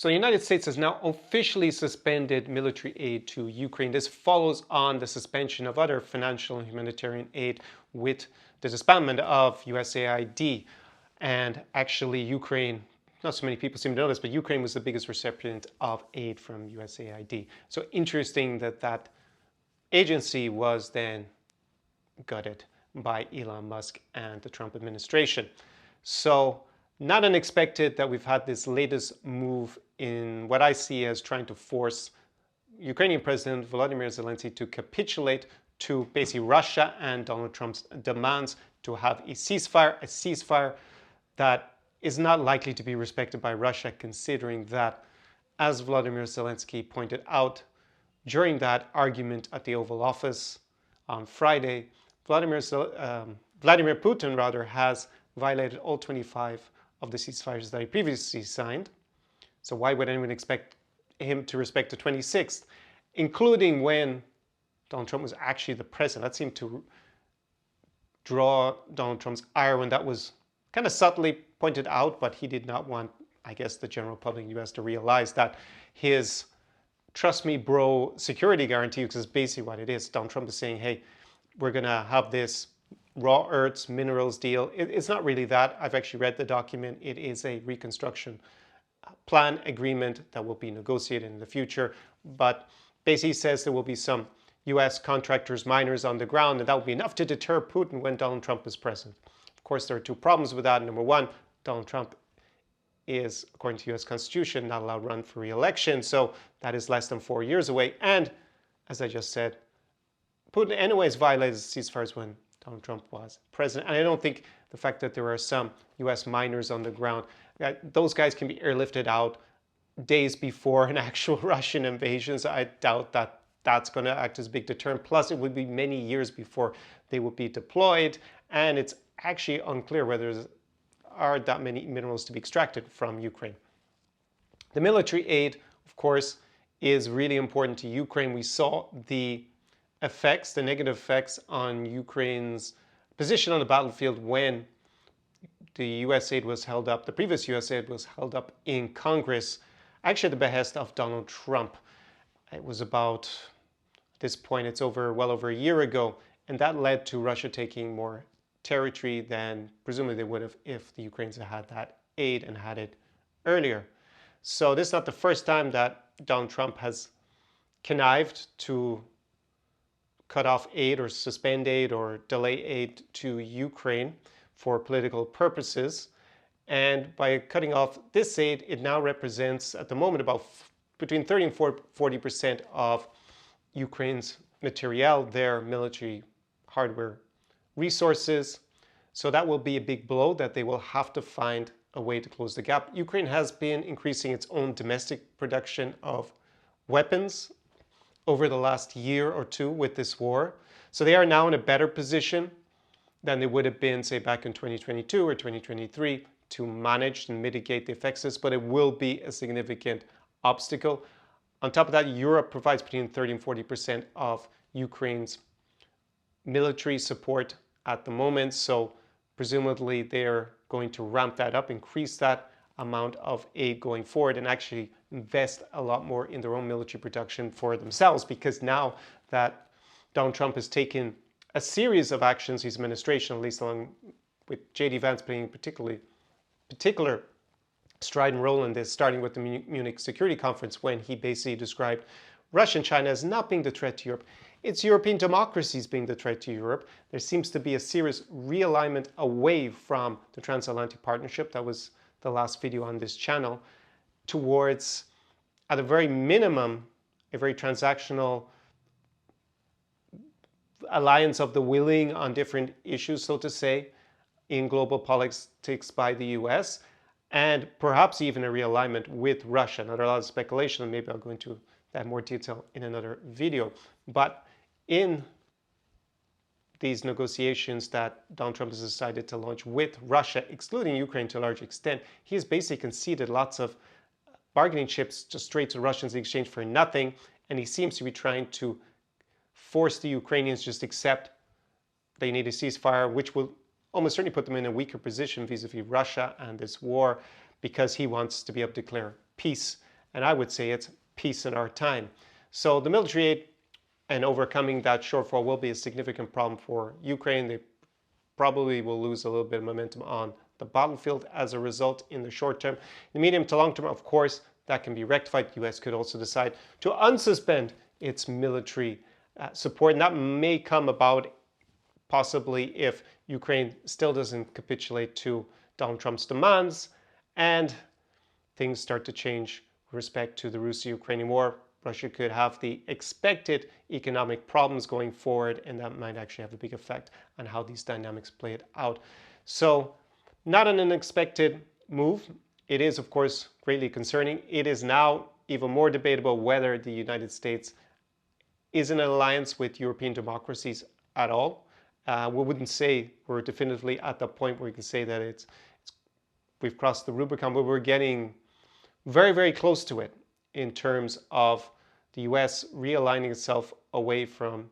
So the United States has now officially suspended military aid to Ukraine. This follows on the suspension of other financial and humanitarian aid with the disbandment of USAID. And actually Ukraine, not so many people seem to know this, but Ukraine was the biggest recipient of aid from USAID. So interesting that that agency was then gutted by Elon Musk and the Trump administration. So not unexpected that we've had this latest move in what I see as trying to force Ukrainian President Volodymyr Zelensky to capitulate to basically Russia and Donald Trump's demands to have a ceasefire that is not likely to be respected by Russia, considering that, as Volodymyr Zelensky pointed out during that argument at the Oval Office on Friday, Vladimir Putin has violated all 25 of the ceasefires that he previously signed. So why would anyone expect him to respect the 26th, including when Donald Trump was actually the president? That seemed to draw Donald Trump's ire when that was kind of subtly pointed out, but he did not want, I guess, the general public in the US to realize that his trust me bro security guarantee, which is basically what it is. Donald Trump is saying, hey, we're going to have this raw earths, minerals deal. It's not really that. I've actually read the document. It is a reconstruction plan agreement that will be negotiated in the future. But basically says there will be some US contractors, miners on the ground, and that will be enough to deter Putin when Donald Trump is president. Of course, there are two problems with that. Number one, Donald Trump is, according to the US Constitution, not allowed to run for re-election. So that is less than 4 years away. And as I just said, Putin anyways violated ceasefires when Donald Trump was president. And I don't think the fact that there are some US miners on the ground, those guys can be airlifted out days before an actual Russian invasion. So I doubt that that's going to act as a big deterrent. Plus, it would be many years before they would be deployed. And it's actually unclear whether there are that many minerals to be extracted from Ukraine. The military aid, of course, is really important to Ukraine. We saw the effects, the negative effects on Ukraine's position on the battlefield when the US aid was held up, the previous US aid was held up in Congress, actually at the behest of Donald Trump. It was about, at this point, it's well over a year ago, and that led to Russia taking more territory than presumably they would have if the Ukrainians had that aid and had it earlier. So this is not the first time that Donald Trump has connived to cut off aid or suspend aid or delay aid to Ukraine for political purposes. And by cutting off this aid, it now represents at the moment about between 30 and 40% of Ukraine's materiel, their military hardware resources. So that will be a big blow that they will have to find a way to close the gap. Ukraine has been increasing its own domestic production of weapons over the last year or two with this war. So they are now in a better position than they would have been, say, back in 2022 or 2023 to manage and mitigate the effects of this, but it will be a significant obstacle. On top of that, Europe provides between 30 and 40% of Ukraine's military support at the moment. So presumably they're going to ramp that up, increase that amount of aid going forward, and actually invest a lot more in their own military production for themselves, because now that Donald Trump has taken a series of actions, his administration, at least along with J.D. Vance playing particular stride and role in this, starting with the Munich Security Conference, when he basically described Russia and China as not being the threat to Europe. It's European democracies being the threat to Europe. There seems to be a serious realignment away from the transatlantic partnership, that was the last video on this channel, towards, at a very minimum, a very transactional alliance of the willing on different issues, so to say, in global politics by the US, and perhaps even a realignment with Russia. Now, there are a lot of speculation, and maybe I'll go into that in more detail in another video. But in these negotiations that Donald Trump has decided to launch with Russia, excluding Ukraine to a large extent, he has basically conceded lots of bargaining chips just straight to Russians in exchange for nothing. And he seems to be trying to force the Ukrainians just accept they need a ceasefire, which will almost certainly put them in a weaker position vis-a-vis Russia and this war, because he wants to be able to declare peace And I would say it's peace in our time. So the military aid and overcoming that shortfall will be a significant problem for Ukraine. They probably will lose a little bit of momentum on the battlefield as a result in the short term. In the medium to long term, of course, that can be rectified. The US could also decide to unsuspend its military support, and that may come about possibly if Ukraine still doesn't capitulate to Donald Trump's demands and things start to change with respect to the Russo-Ukrainian war. Russia could have the expected economic problems going forward, and that might actually have a big effect on how these dynamics play it out. So, not an unexpected move. It is, of course, greatly concerning. It is now even more debatable whether the United States is in an alliance with European democracies at all. We wouldn't say we're definitively at the point where we can say that we've crossed the Rubicon, but we're getting very, very close to it in terms of the US realigning itself away from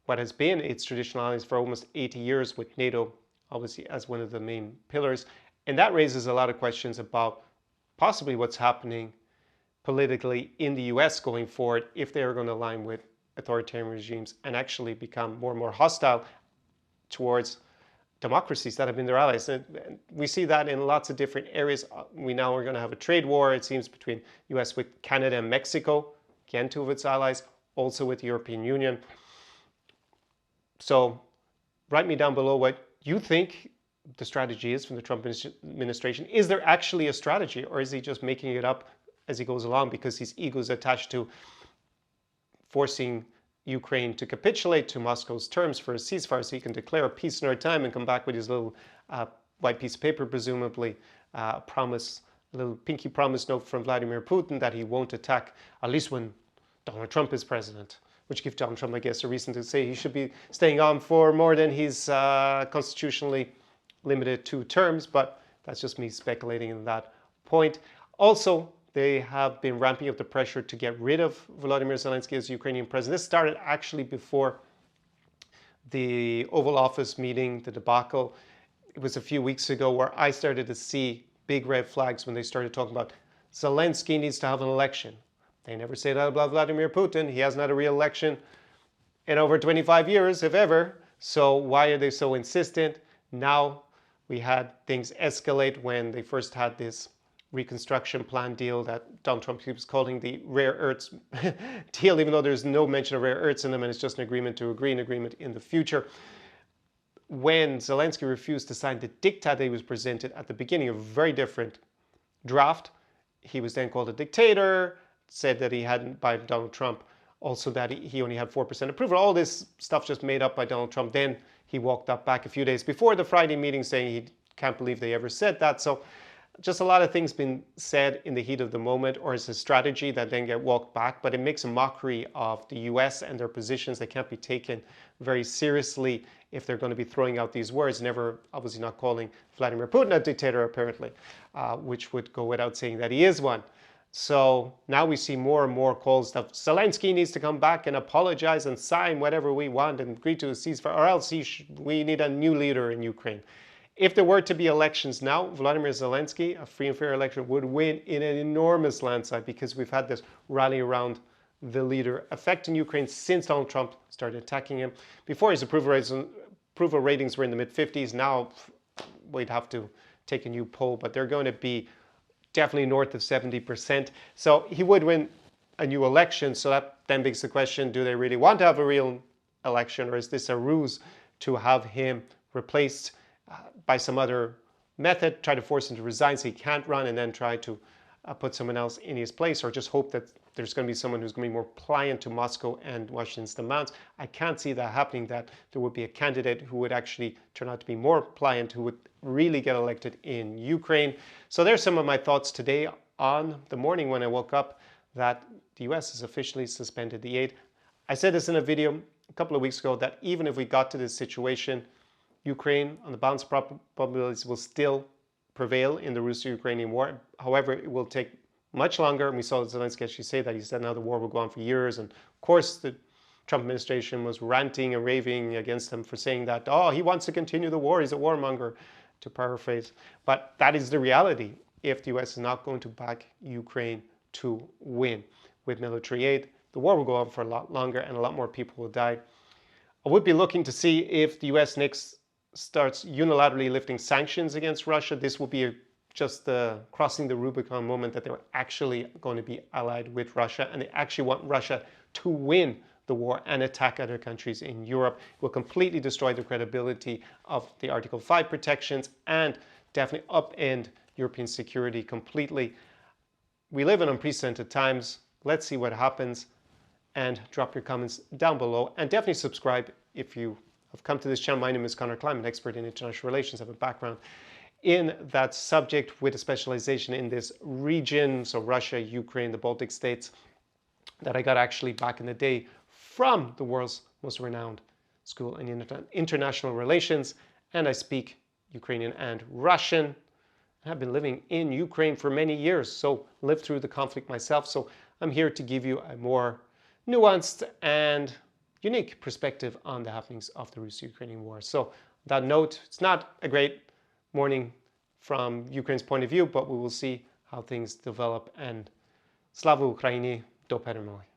what has been its traditional alliance for almost 80 years, with NATO obviously as one of the main pillars. And that raises a lot of questions about possibly what's happening politically in the US going forward if they are going to align with authoritarian regimes and actually become more and more hostile towards democracies that have been their allies. And we see that in lots of different areas. We now are going to have a trade war, it seems, between US with Canada and Mexico, again, two of its allies, also with the European Union. So write me down below what you think the strategy is from the Trump administration. Is there actually a strategy, or is he just making it up as he goes along because his ego is attached to forcing Ukraine to capitulate to Moscow's terms for a ceasefire so he can declare a peace in our time and come back with his little white piece of paper, presumably a little pinky promise note from Vladimir Putin that he won't attack, at least when Donald Trump is president, which gives Donald Trump, I guess, a reason to say he should be staying on for more than his constitutionally limited 2 terms, but that's just me speculating on that point. Also, they have been ramping up the pressure to get rid of Volodymyr Zelensky as Ukrainian president. This started actually before the Oval Office meeting, the debacle. It was a few weeks ago where I started to see big red flags when they started talking about Zelensky needs to have an election. They never say that about Vladimir Putin. He hasn't had a real election in over 25 years, if ever. So why are they so insistent? Now we had things escalate when they first had this reconstruction plan deal that Donald Trump keeps calling the rare earths deal, even though there's no mention of rare earths in them, and it's just an agreement to agree an agreement in the future. When Zelensky refused to sign the diktat that he was presented at the beginning of a very different draft, he was then called a dictator, said that he hadn't, by Donald Trump, also that he only had 4% approval. All this stuff just made up by Donald Trump. Then he walked up back a few days before the Friday meeting saying he can't believe they ever said that. So just a lot of things been said in the heat of the moment, or as a strategy that then get walked back, but it makes a mockery of the US and their positions. They can't be taken very seriously if they're going to be throwing out these words, never, obviously not calling Vladimir Putin a dictator, apparently, which would go without saying that he is one. So now we see more and more calls that Zelensky needs to come back and apologize and sign whatever we want and agree to a ceasefire, or else we need a new leader in Ukraine. If there were to be elections now, Volodymyr Zelensky, a free and fair election, would win in an enormous landslide because we've had this rally around the leader effect in Ukraine since Donald Trump started attacking him. Before, his approval ratings were in the mid-50s. Now we'd have to take a new poll, but they're going to be definitely north of 70%. So he would win a new election. So that then begs the question, do they really want to have a real election, or is this a ruse to have him replaced by some other method, try to force him to resign so he can't run, and then try to put someone else in his place, or just hope that there's going to be someone who's going to be more pliant to Moscow and Washington's demands? I can't see that happening, that there would be a candidate who would actually turn out to be more pliant, who would really get elected in Ukraine. So there's some of my thoughts today on the morning when I woke up that the US has officially suspended the aid. I said this in a video a couple of weeks ago that even if we got to this situation, Ukraine, on the balance of probabilities, will still prevail in the Russo-Ukrainian war. However, it will take much longer. And we saw Zelensky actually say that. He said now the war will go on for years. And of course, the Trump administration was ranting and raving against him for saying that, oh, he wants to continue the war. He's a warmonger, to paraphrase. But that is the reality if the US is not going to back Ukraine to win. With military aid, the war will go on for a lot longer and a lot more people will die. I would be looking to see if the US next starts unilaterally lifting sanctions against Russia. This will be just crossing the Rubicon moment that they're actually going to be allied with Russia and they actually want Russia to win the war and attack other countries in Europe. It will completely destroy the credibility of the Article 5 protections and definitely upend European security completely. We live in unprecedented times. Let's see what happens, and drop your comments down below and definitely subscribe if you have come to this channel. My name is Connor Klein, an expert in international relations. I have a background in that subject with a specialization in this region, so Russia, Ukraine, the Baltic states, that I got actually back in the day from the world's most renowned school in international relations, and I speak Ukrainian and Russian. I've been living in Ukraine for many years, so lived through the conflict myself, so I'm here to give you a more nuanced and unique perspective on the happenings of the Russo-Ukrainian war. So on that note, it's not a great morning from Ukraine's point of view, but we will see how things develop, and Slava Ukraini, do peremоги.